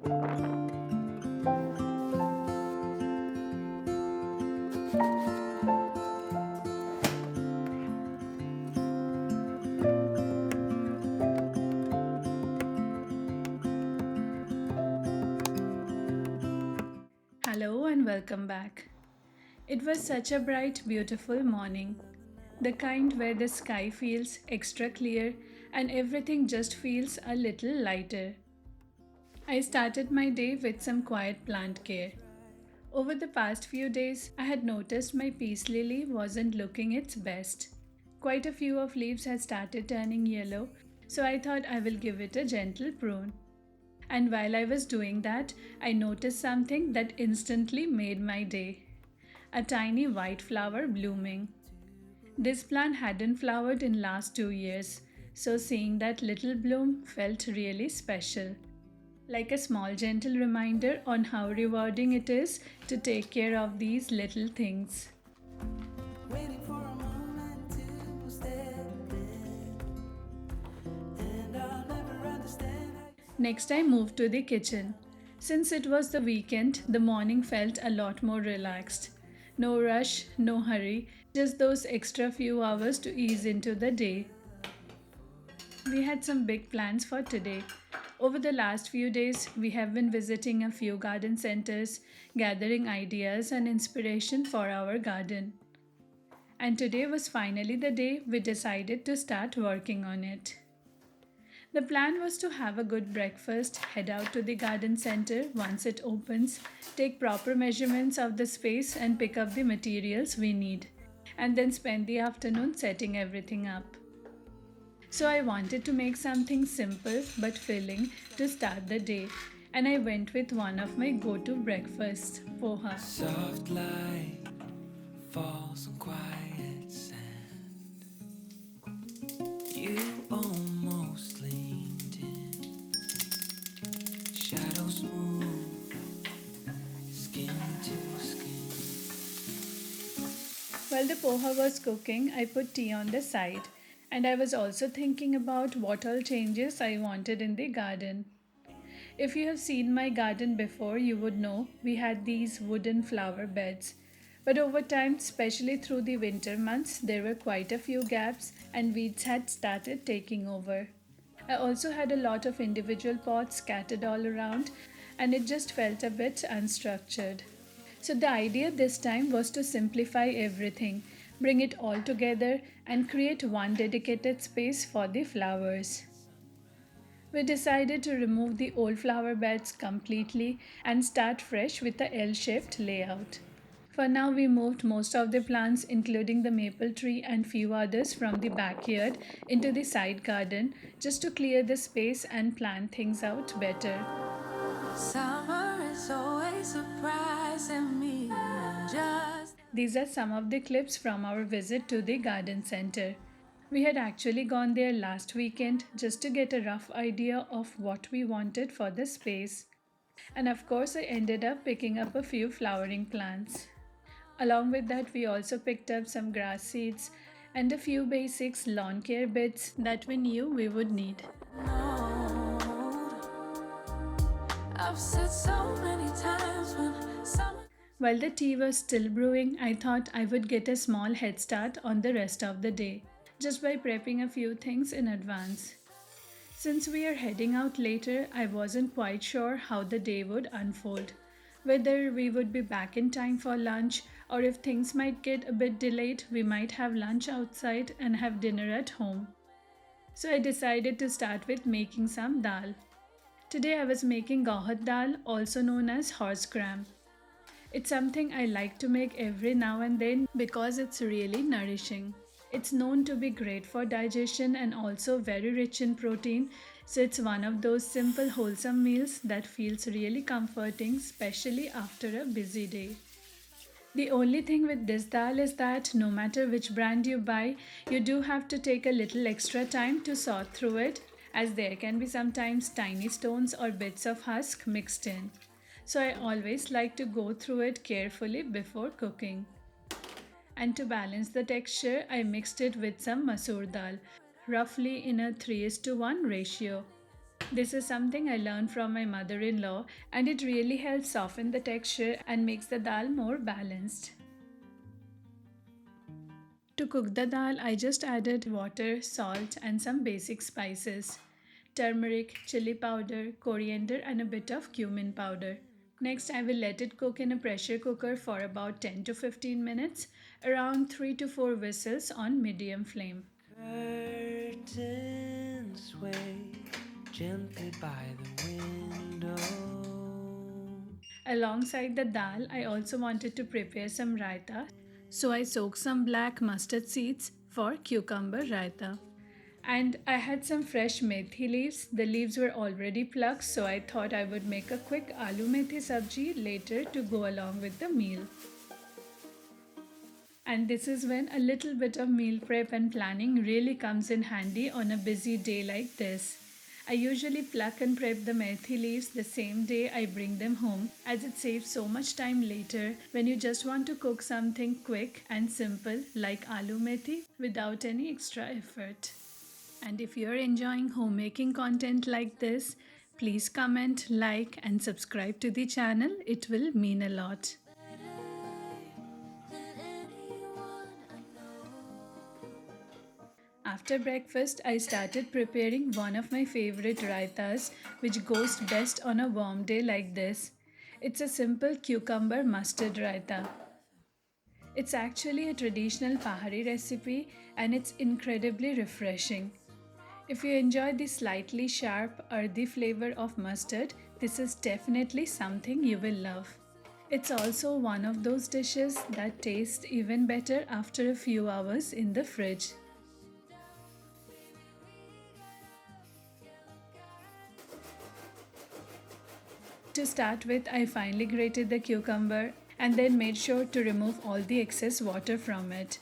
Hello and welcome back. It was such a bright, beautiful morning. The kind where the sky feels extra clear and everything just feels a little lighter. I started my day with some quiet plant care. Over the past few days, I had noticed my peace lily wasn't looking its best. Quite a few of leaves had started turning yellow, so I thought I will give it a gentle prune. And while I was doing that, I noticed something that instantly made my day. A tiny white flower blooming. This plant hadn't flowered in last 2 years, so seeing that little bloom felt really special. Like a small gentle reminder on how rewarding it is to take care of these little things. Waiting for a moment to step in, and I'll never understand. Next, I moved to the kitchen. Since it was the weekend, the morning felt a lot more relaxed. No rush, no hurry, just those extra few hours to ease into the day. We had some big plans for today. Over the last few days, we have been visiting a few garden centers, gathering ideas and inspiration for our garden. And today was finally the day we decided to start working on it. The plan was to have a good breakfast, head out to the garden center once it opens, take proper measurements of the space, and pick up the materials we need, and then spend the afternoon setting everything up. So I wanted to make something simple but filling to start the day, and I went with one of my go-to breakfasts, poha. Soft light falls on quiet sand. You almost leaned in. Shadows move, skin to skin. While the poha was cooking, I put tea on the side, and I was also thinking about what all changes I wanted in the garden. If you have seen my garden before, you would know we had these wooden flower beds. But over time, especially through the winter months, there were quite a few gaps and weeds had started taking over. I also had a lot of individual pots scattered all around and it just felt a bit unstructured. So the idea this time was to simplify everything, bring it all together and create one dedicated space for the flowers. We decided to remove the old flower beds completely and start fresh with a L-shaped layout. For now, we moved most of the plants, including the maple tree and few others from the backyard into the side garden just to clear the space and plan things out better. Summer is always surprising me. These are some of the clips from our visit to the garden center. We had actually gone there last weekend just to get a rough idea of what we wanted for the space. And of course, I ended up picking up a few flowering plants. Along with that, we also picked up some grass seeds and a few basics lawn care bits that we knew we would need. I've said so many times when someone. While the tea was still brewing, I thought I would get a small head start on the rest of the day, just by prepping a few things in advance. Since we are heading out later, I wasn't quite sure how the day would unfold. Whether we would be back in time for lunch, or if things might get a bit delayed, we might have lunch outside and have dinner at home. So I decided to start with making some dal. Today I was making Gahat dal, also known as horse gram. It's something I like to make every now and then because it's really nourishing. It's known to be great for digestion and also very rich in protein, so it's one of those simple wholesome meals that feels really comforting, especially after a busy day. The only thing with this dal is that no matter which brand you buy, you do have to take a little extra time to sort through it, as there can be sometimes tiny stones or bits of husk mixed in. So I always like to go through it carefully before cooking. And to balance the texture, I mixed it with some masoor dal, roughly in a 3:1 ratio. This is something I learned from my mother in law, and it really helps soften the texture and makes the dal more balanced. To cook the dal, I just added water, salt, and some basic spices: turmeric, chili powder, coriander, and a bit of cumin powder. Next, I will let it cook in a pressure cooker for about 10 to 15 minutes, around 3 to 4 whistles on medium flame. Curtains sway gently by the window. Alongside the dal, I also wanted to prepare some raita, so I soaked some black mustard seeds for cucumber raita. And I had some fresh methi leaves. The leaves were already plucked, so I thought I would make a quick aloo methi sabji later to go along with the meal. And this is when a little bit of meal prep and planning really comes in handy on a busy day like this. I usually pluck and prep the methi leaves the same day I bring them home, as it saves so much time later when you just want to cook something quick and simple like aloo methi without any extra effort. And if you're enjoying homemaking content like this, please comment, like, and subscribe to the channel. It will mean a lot. After breakfast, I started preparing one of my favorite raitas, which goes best on a warm day like this. It's a simple cucumber mustard raita. It's actually a traditional Pahari recipe and it's incredibly refreshing. If you enjoy the slightly sharp, earthy flavor of mustard, this is definitely something you will love. It's also one of those dishes that taste even better after a few hours in the fridge. To start with, I finely grated the cucumber and then made sure to remove all the excess water from it.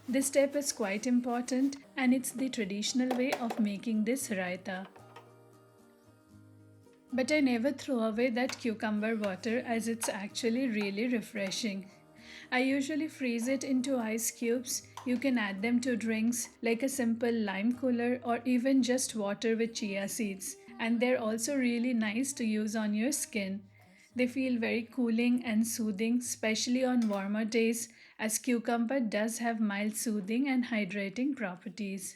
This step is quite important and it's the traditional way of making this raita. But I never throw away that cucumber water as it's actually really refreshing. I usually freeze it into ice cubes. You can add them to drinks like a simple lime cooler or even just water with chia seeds. And they're also really nice to use on your skin. They feel very cooling and soothing, especially on warmer days, as cucumber does have mild soothing and hydrating properties.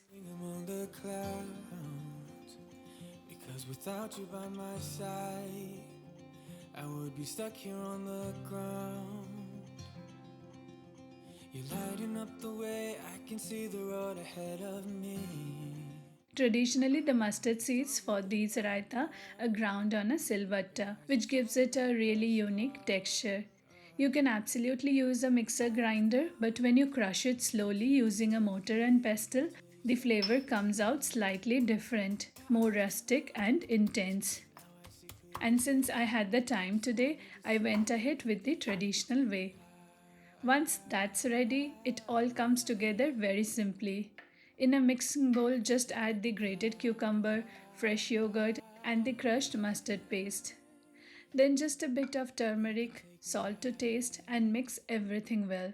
Because without you by my side, I would be stuck here on the ground. You're lighting up the way, I can see the road ahead of me. Traditionally, the mustard seeds for these raita are ground on a silvatta, which gives it a really unique texture. You can absolutely use a mixer grinder, but when you crush it slowly using a mortar and pestle, the flavor comes out slightly different, more rustic and intense. And since I had the time today, I went ahead with the traditional way. Once that's ready, it all comes together very simply. In a mixing bowl, just add the grated cucumber, fresh yogurt, and the crushed mustard paste. Then just a bit of turmeric, salt to taste, and mix everything well.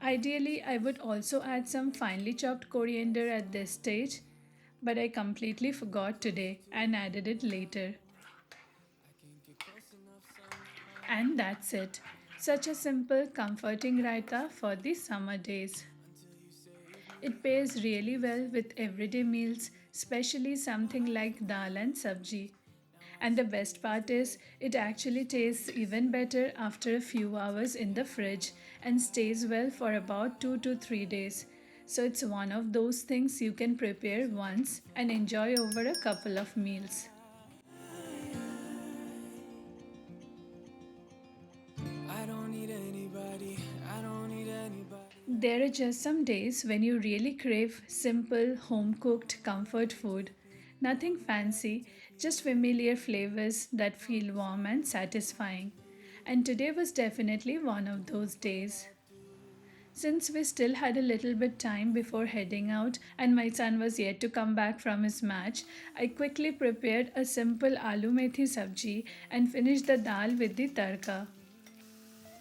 Ideally, I would also add some finely chopped coriander at this stage, but I completely forgot today and added it later. And that's it. Such a simple, comforting raita for the summer days. It pairs really well with everyday meals, especially something like dal and sabji. And the best part is, it actually tastes even better after a few hours in the fridge and stays well for about 2 to 3 days. So it's one of those things you can prepare once and enjoy over a couple of meals. I don't need anybody, I don't need anybody. There are just some days when you really crave simple, home cooked comfort food. Nothing fancy, just familiar flavors that feel warm and satisfying. And today was definitely one of those days. Since we still had a little bit time before heading out and my son was yet to come back from his match, I quickly prepared a simple aloo methi sabji and finished the dal with the tarka.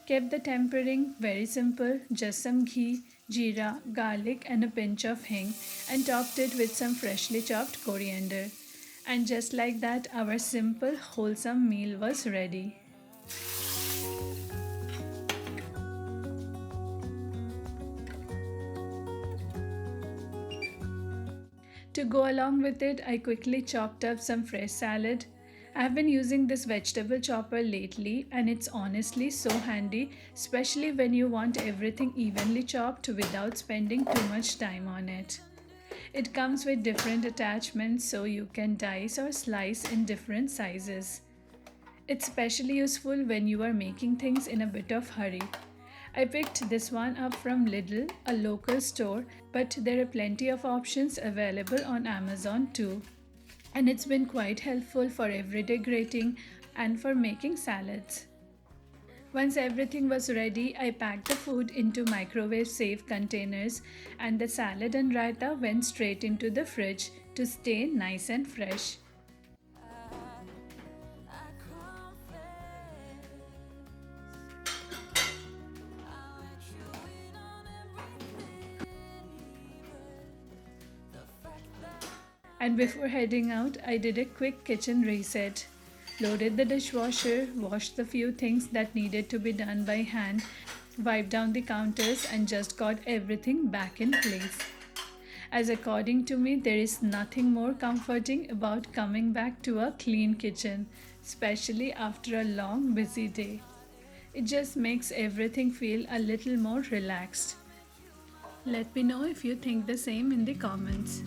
Kept the tempering very simple, just some ghee, jeera, garlic and a pinch of hing, and topped it with some freshly chopped coriander. And just like that, our simple, wholesome meal was ready. To go along with it, I quickly chopped up some fresh salad. I've been using this vegetable chopper lately, and it's honestly so handy, especially when you want everything evenly chopped without spending too much time on it. It comes with different attachments so you can dice or slice in different sizes. It's especially useful when you are making things in a bit of hurry. I picked this one up from Lidl, a local store, but there are plenty of options available on Amazon too. And it's been quite helpful for everyday grating and for making salads. Once everything was ready, I packed the food into microwave safe containers and the salad and raita went straight into the fridge to stay nice and fresh. And before heading out, I did a quick kitchen reset. Loaded the dishwasher, washed the few things that needed to be done by hand, wiped down the counters, and just got everything back in place. As according to me, there is nothing more comforting about coming back to a clean kitchen, especially after a long, busy day. It just makes everything feel a little more relaxed. Let me know if you think the same in the comments.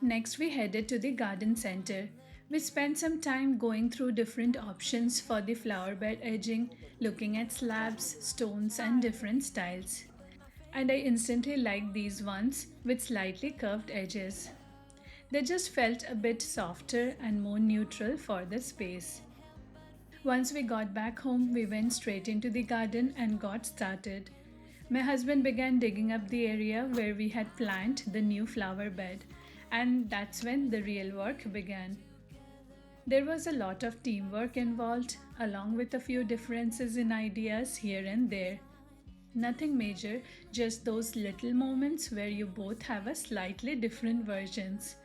Next, we headed to the garden center. We spent some time going through different options for the flower bed edging, looking at slabs, stones, and different styles. And I instantly liked these ones with slightly curved edges. They just felt a bit softer and more neutral for the space. Once we got back home, we went straight into the garden and got started. My husband began digging up the area where we had planted the new flower bed, and that's when the real work began. There was a lot of teamwork involved, along with a few differences in ideas here and there. Nothing major, just those little moments where you both have a slightly different versions.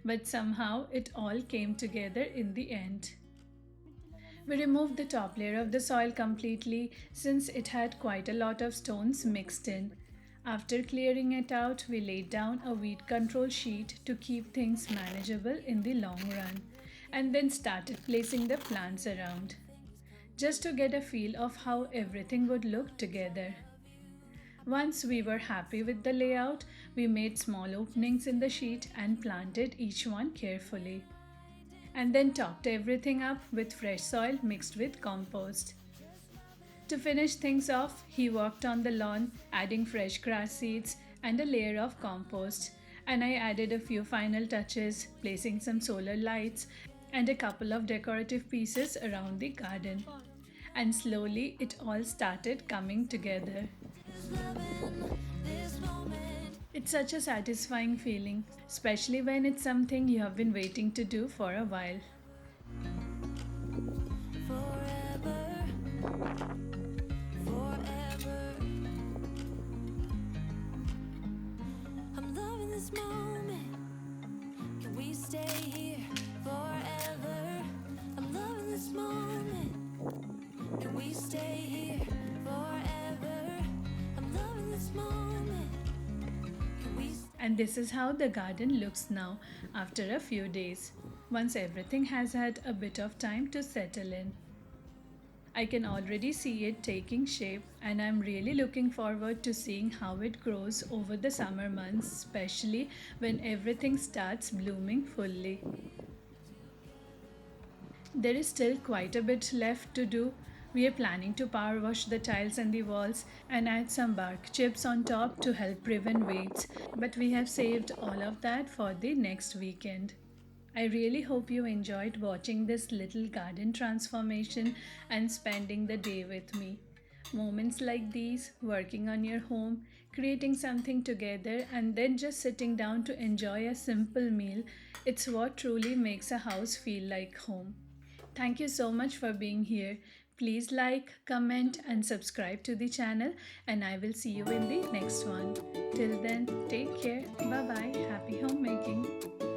But somehow it all came together in the end. We removed the top layer of the soil completely since it had quite a lot of stones mixed in. After clearing it out, we laid down a weed control sheet to keep things manageable in the long run and then started placing the plants around, just to get a feel of how everything would look together. Once we were happy with the layout, we made small openings in the sheet and planted each one carefully, and then topped everything up with fresh soil mixed with compost. To finish things off, he worked on the lawn, adding fresh grass seeds and a layer of compost. And I added a few final touches, placing some solar lights and a couple of decorative pieces around the garden. And slowly it all started coming together. It's such a satisfying feeling, especially when it's something you have been waiting to do for a while. I'm loving this moment. Can we stay here forever? I'm loving this moment. Can we stay here forever? I'm loving this moment. And this is how the garden looks now after a few days, once everything has had a bit of time to settle in. I can already see it taking shape, and I'm really looking forward to seeing how it grows over the summer months, especially when everything starts blooming fully. There is still quite a bit left to do. We are planning to power wash the tiles and the walls and add some bark chips on top to help prevent weeds, but we have saved all of that for the next weekend. I really hope you enjoyed watching this little garden transformation and spending the day with me. Moments like these, working on your home, creating something together, and then just sitting down to enjoy a simple meal, it's what truly makes a house feel like home. Thank you so much for being here. Please like, comment, and subscribe to the channel, and I will see you in the next one. Till then, take care. Bye bye. Happy homemaking.